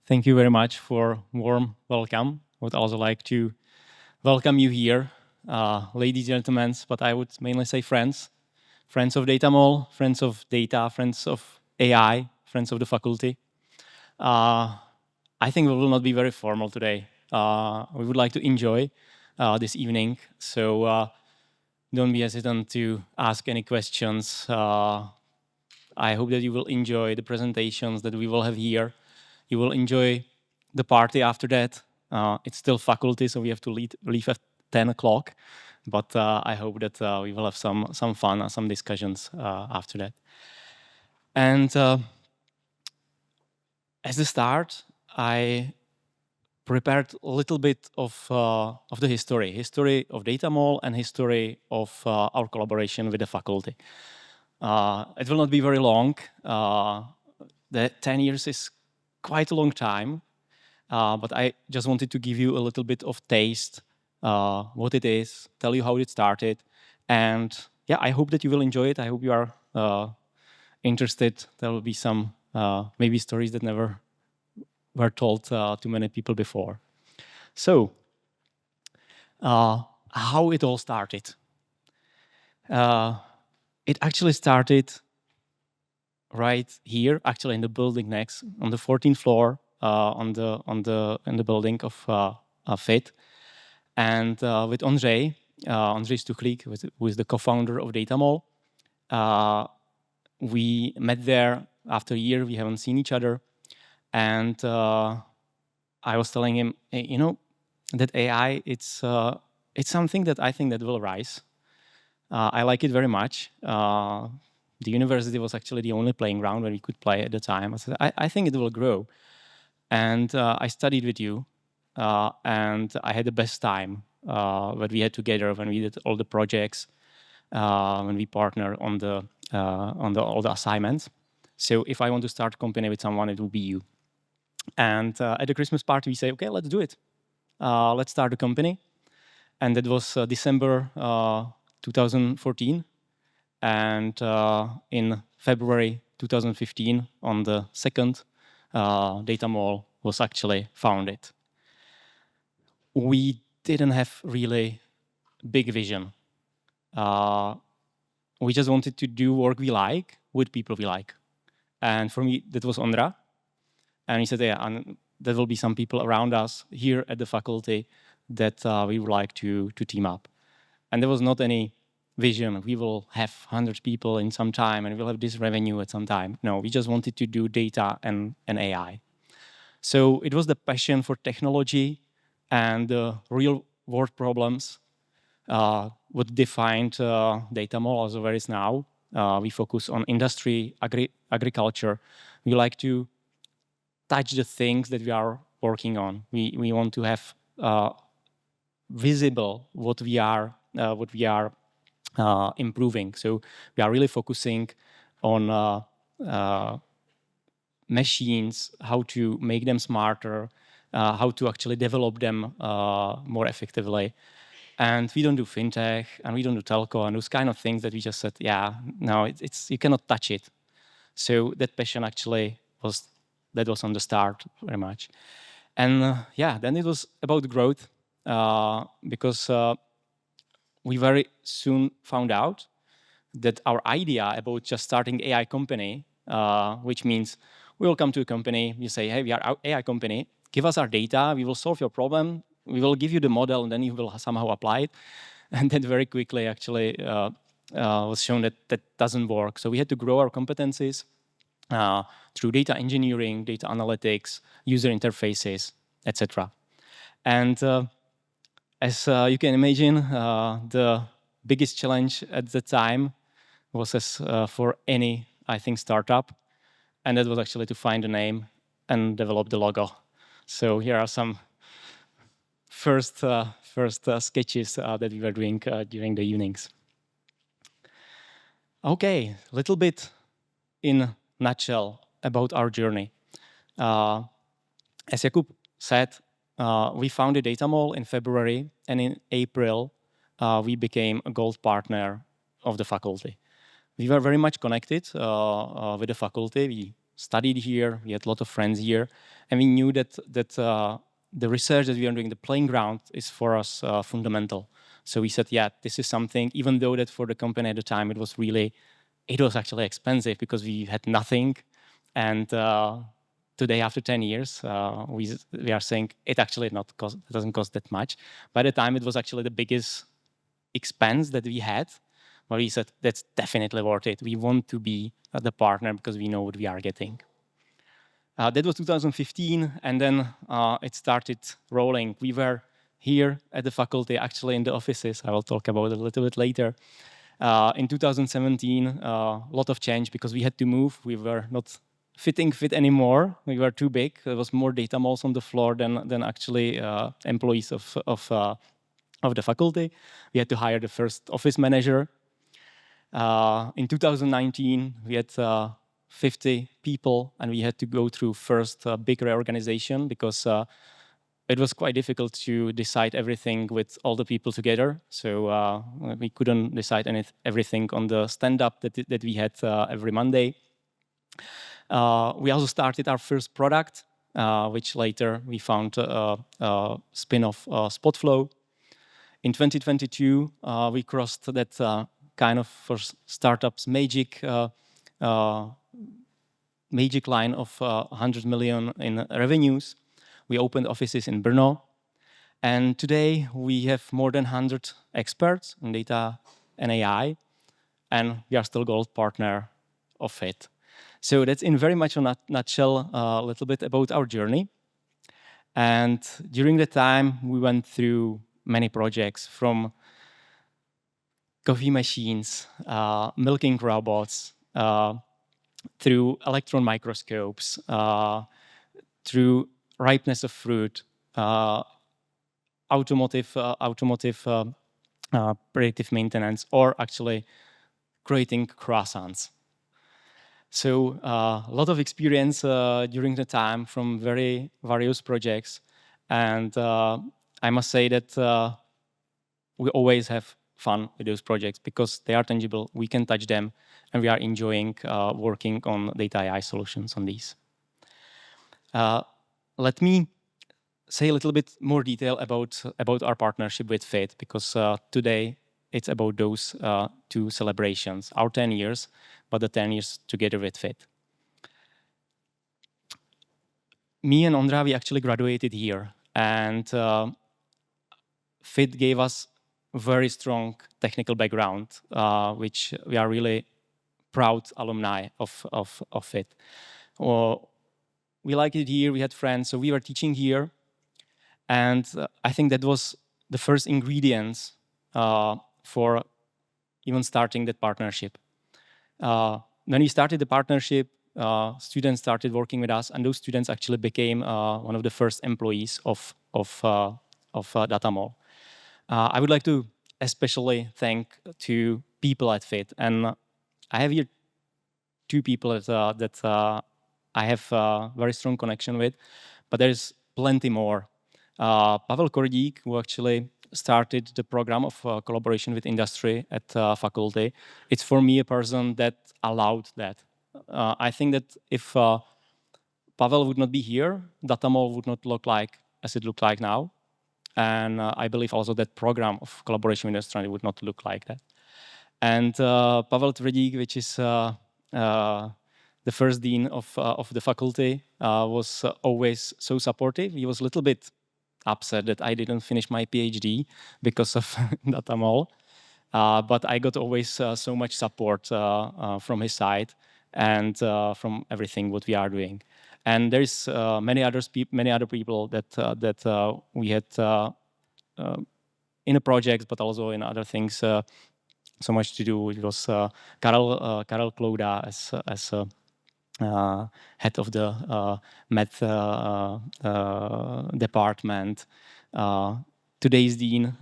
Thank you very much for warm welcome. I would also like to welcome you here, ladies and gentlemen, but I would mainly say friends. Friends of Datamole, friends of data, friends of AI, friends of the faculty. I think we will not be very formal today. We would like to enjoy this evening, so don't be hesitant to ask any questions. I hope that you will enjoy the presentations that we will have here. You will enjoy the party after that. It's still faculty, so we have to leave at 10 o'clock. But I hope that we will have some fun and some discussions after that. And as a start, I prepared a little bit of the history of Datamole and history of our collaboration with the faculty. It will not be very long. The 10 years is quite a long time, but I just wanted to give you a little bit of taste, what it is, tell you how it started, and yeah, I hope that you will enjoy it. I hope you are interested. There will be some maybe stories that never were told to many people before. So, how it all started? It actually started right here, actually in the building next, on the 14th floor, in the building of FIT, and with Ondřej Stuchlík, who is the co-founder of Datamole. We met there after a year. We haven't seen each other, and I was telling him, hey, you know, that AI, it's something that I think that will rise. I like it very much. The university was actually the only playing ground where we could play at the time. I said, I think it will grow. And I studied with you, and I had the best time that we had together when we did all the projects, when we partnered on all the assignments. So if I want to start a company with someone, it will be you. And at the Christmas party, we say, okay, let's do it. Let's start a company. And that was December 2014. And in February 2015, on the 2nd, Datamole was actually founded. We didn't have really big vision. We just wanted to do work we like with people we like. And for me, that was Ondra. And he said, yeah, and there will be some people around us here at the faculty that we would like to team up. And there was not any vision. We will have 100 people in some time and we'll have this revenue at some time. No, we just wanted to do data and AI. So it was the passion for technology and real world problems what defined Datamole as where it is now. We focus on industry, agriculture. We like to touch the things that we are working on. We want to have visible what we are improving. So we are really focusing on machines, how to make them smarter, how to actually develop them more effectively. And we don't do fintech, and we don't do telco, and those kind of things that we just said, yeah, no, it's you cannot touch it. So that passion actually was on the start very much. And yeah, then it was about growth, because we very soon found out that our idea about just starting AI company, which means we will come to a company, we say, hey, we are an AI company, give us our data, we will solve your problem, we will give you the model, and then you will somehow apply it. And then very quickly, actually, was shown that that doesn't work. So we had to grow our competencies through data engineering, data analytics, user interfaces, etc. And as you can imagine, the biggest challenge at the time was as for any, I think, startup, and that was actually to find a name and develop the logo. So here are some first sketches that we were doing during the evenings. Okay, a little bit in nutshell about our journey. As Jakub said, we founded Datamole in February, and in April, we became a gold partner of the faculty. We were very much connected with the faculty. We studied here, we had a lot of friends here, and we knew that the research that we are doing, the playing ground, is for us fundamental. So we said, yeah, this is something, even though that for the company at the time, it was actually expensive because we had nothing. And today, after 10 years, we are saying it doesn't cost that much. By the time, it was actually the biggest expense that we had, but we said, that's definitely worth it. We want to be the partner because we know what we are getting. That was 2015, and then it started rolling. We were here at the faculty, actually in the offices. I will talk about it a little bit later. In 2017, a lot of change because we had to move. We were not fit anymore. We were too big. There was more Datamoles on the floor than actually employees of the faculty. We had to hire the first office manager. In 2019, we had 50 people, and we had to go through first big reorganization because it was quite difficult to decide everything with all the people together. So we couldn't decide everything on the stand-up that we had every Monday. We also started our first product, which later we found a spin-off Spotflow. In 2022, we crossed that kind of, for startups, magic line of 100 million in revenues. We opened offices in Brno. And today, we have more than 100 experts in data and AI, and we are still gold partner of it. So that's in very much a nutshell a little bit about our journey. And during the time, we went through many projects, from coffee machines, milking robots, through electron microscopes, through ripeness of fruit, automotive predictive maintenance, or actually creating croissants. So a lot of experience during the time from very various projects. And I must say that we always have fun with those projects because they are tangible, we can touch them, and we are enjoying working on data AI solutions on these. Let me say a little bit more detail about our partnership with FIT, because today it's about those two celebrations, our 10 years, but the 10 years together with FIT. Me and Ondra, we actually graduated here, and FIT gave us very strong technical background, which we are really proud alumni of FIT. We liked it here, we had friends, so we were teaching here. And I think that was the first ingredients for even starting that partnership. When we started the partnership, students started working with us, and those students actually became one of the first employees of Datamole. I would like to especially thank two people at FIT, and I have here two people that I have a very strong connection with, but there's plenty more. Pavel Kordík, who actually started the program of collaboration with industry at faculty. It's for me a person that allowed that. I think that if Pavel would not be here, Datamole would not look like as it looked like now. And I believe also that program of collaboration with industry would not look like that. And Pavel Tvrdík, which is the first dean of the faculty, was always so supportive. He was a little bit upset that I didn't finish my PhD because of Datamole. But I got always so much support from his side and from everything what we are doing. And there's many other people that we had in the projects, but also in other things. So much to do. It was Karel Klouda as head of the math department. Today's dean,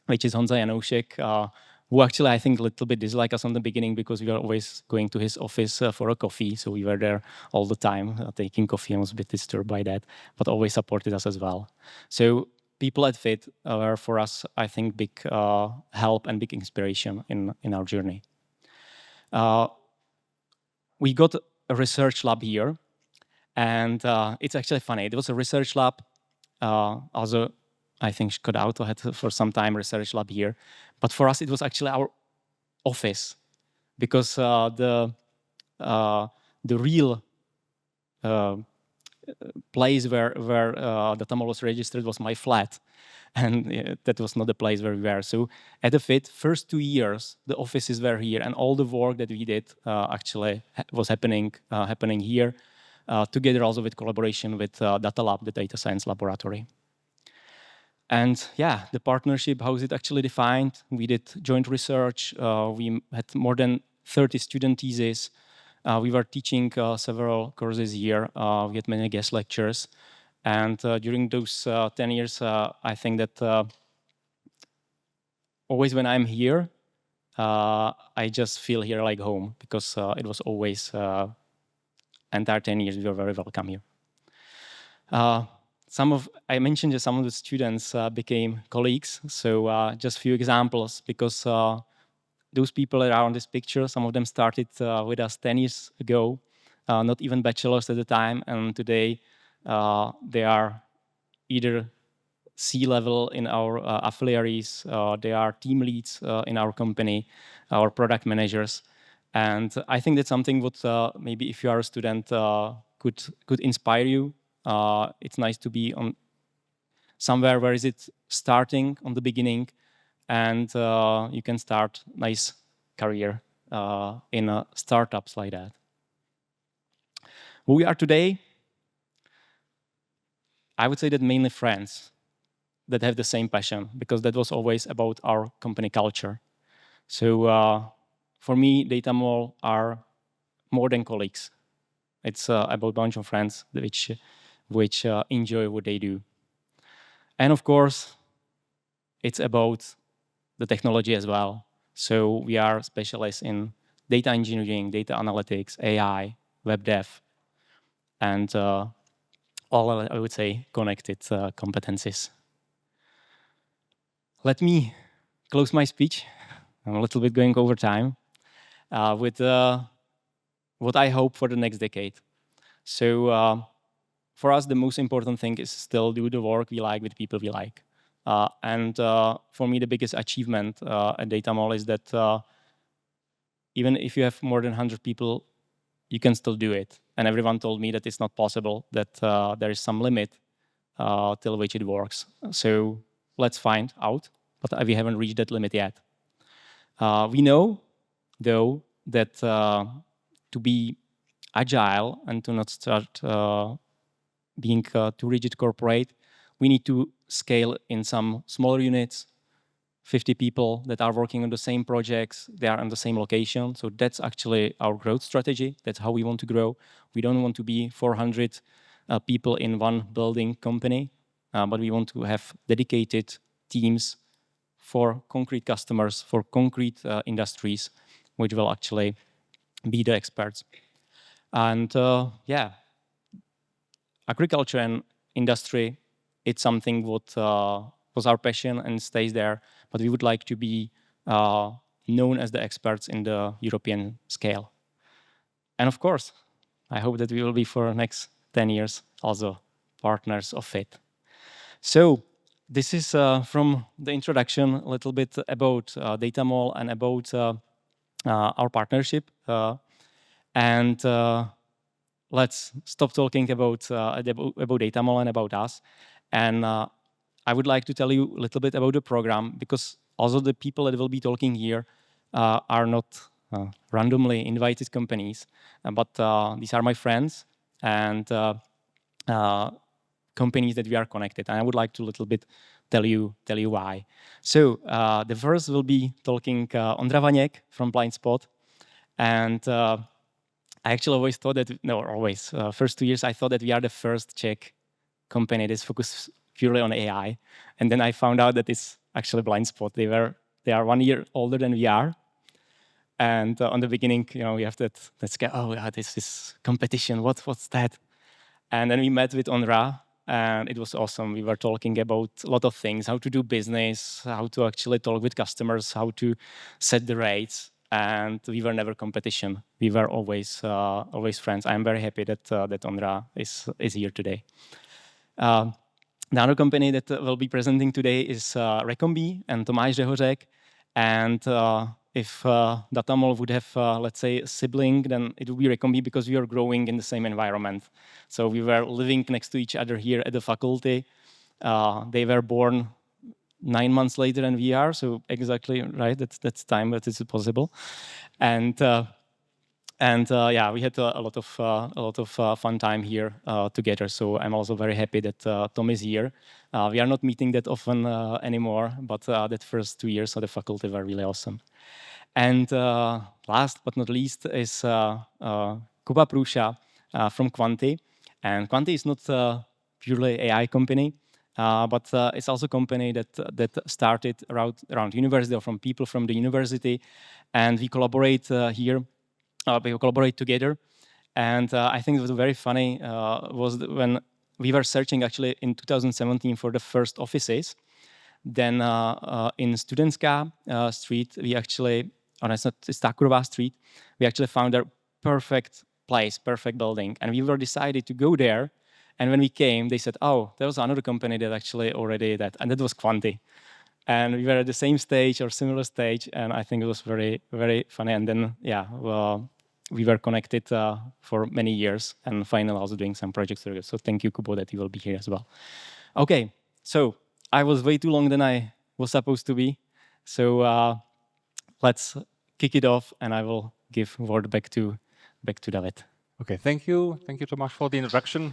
which is Honza Janoušek, who actually I think a little bit disliked us on the beginning because we were always going to his office for a coffee. So we were there all the time taking coffee, and was a bit disturbed by that, but always supported us as well. So people at FIT were for us, I think, big help and big inspiration in our journey. We got a research lab here. And it's actually funny. It was a research lab. Also, I think Skoda Auto had for some time a research lab here. But for us, it was actually our office, because the real place where Datamole was registered was my flat. And that was not the place where we were. So at the FIT, first 2 years, the offices were here, and all the work that we did actually was happening here, together also with collaboration with Data Lab, the data science laboratory. And yeah, the partnership, how is it actually defined? We did joint research. We had more than 30 student theses. We were teaching several courses here. We had many guest lectures. And during those 10 years, I think that always when I'm here, I just feel here like home, because it was always entire 10 years, we were very welcome here. I mentioned that some of the students became colleagues. So just a few examples, because those people that are on this picture, some of them started with us 10 years ago, not even bachelors at the time, and today they are either C-level in our affiliates, they are team leads in our company, our product managers. And I think that's something what maybe if you are a student could inspire you. It's nice to be on somewhere where is it starting on the beginning, and you can start nice career in startups like that. Who we are today, I would say that mainly friends that have the same passion, because that was always about our company culture. So for me, Datamole are more than colleagues. It's about a bunch of friends which enjoy what they do. And of course, it's about the technology as well. So we are specialists in data engineering, data analytics, AI, web dev, and all, I would say, connected competencies. Let me close my speech. I'm a little bit going over time with what I hope for the next decade. So for us, the most important thing is still do the work we like with people we like. And for me, the biggest achievement at Datamole is that even if you have more than 100 people, you can still do it. And everyone told me that it's not possible, that there is some limit till which it works. So let's find out, but we haven't reached that limit yet. We know, though, that to be agile and to not start being too rigid corporate, we need to scale in some smaller units, 50 people that are working on the same projects, they are on the same location. So that's actually our growth strategy. That's how we want to grow. We don't want to be 400 people in one building company, but we want to have dedicated teams for concrete customers, for concrete industries, which will actually be the experts. And yeah, agriculture and industry, it's something what was our passion and stays there, but we would like to be known as the experts in the European scale. And of course, I hope that we will be for the next 10 years also partners of FIT. So this is from the introduction a little bit about Datamole and about our partnership. And let's stop talking about Datamole and about us. And I would like to tell you a little bit about the program, because also the people that will be talking here are not randomly invited companies, but these are my friends and companies that we are connected. And I would like to a little bit tell you why. So the first will be talking Ondra Vaněk from Blind Spot. And I actually always thought that, no, always, first 2 years, I thought that we are the first Czech company that's focused purely on AI. And then I found out that it's actually Blind Spot. They are 1 year older than we are. And on the beginning, we have that scare, oh, yeah, this is competition, what's that? And then we met with Ondra, and it was awesome. We were talking about a lot of things, how to do business, how to actually talk with customers, how to set the rates. and we were never competition. We were always friends. I'm very happy that that Ondra is here today. The other company that will be presenting today is Recombi and Tomáš Dehořek. And if Datamole would have, let's say, a sibling, then it would be Recombi because we are growing in the same environment. So we were living next to each other here at the faculty. They were born 9 months later than we are, so exactly right. That's time that is possible, and yeah, we had a lot of fun time here together. So I'm also very happy that Tom is here. We are not meeting that often anymore, but that first 2 years of the faculty were really awesome. And last but not least is Kuba Prusha from Quanti. And Quanti is not purely AI company, but it's also a company that started around university or from people from the university, and we collaborate here. We collaborate together, and I think it was very funny was when we were searching actually in 2017 for the first offices. Then in Studentská street, we actually, or it's not, it's Takurová street, we actually found a perfect place, perfect building, and we were decided to go there. And when we came, they said, "Oh, there was another company that actually already that," and that was Quanti. And we were at the same stage or similar stage, and I think it was very, very funny. And then, yeah, well, we were connected for many years, and finally also doing some projects together. So thank you, Kubo, that you will be here as well. Okay, so I was way too long than I was supposed to be. So let's kick it off, and I will give word back to David. Okay, thank you, Tomáš, for the introduction.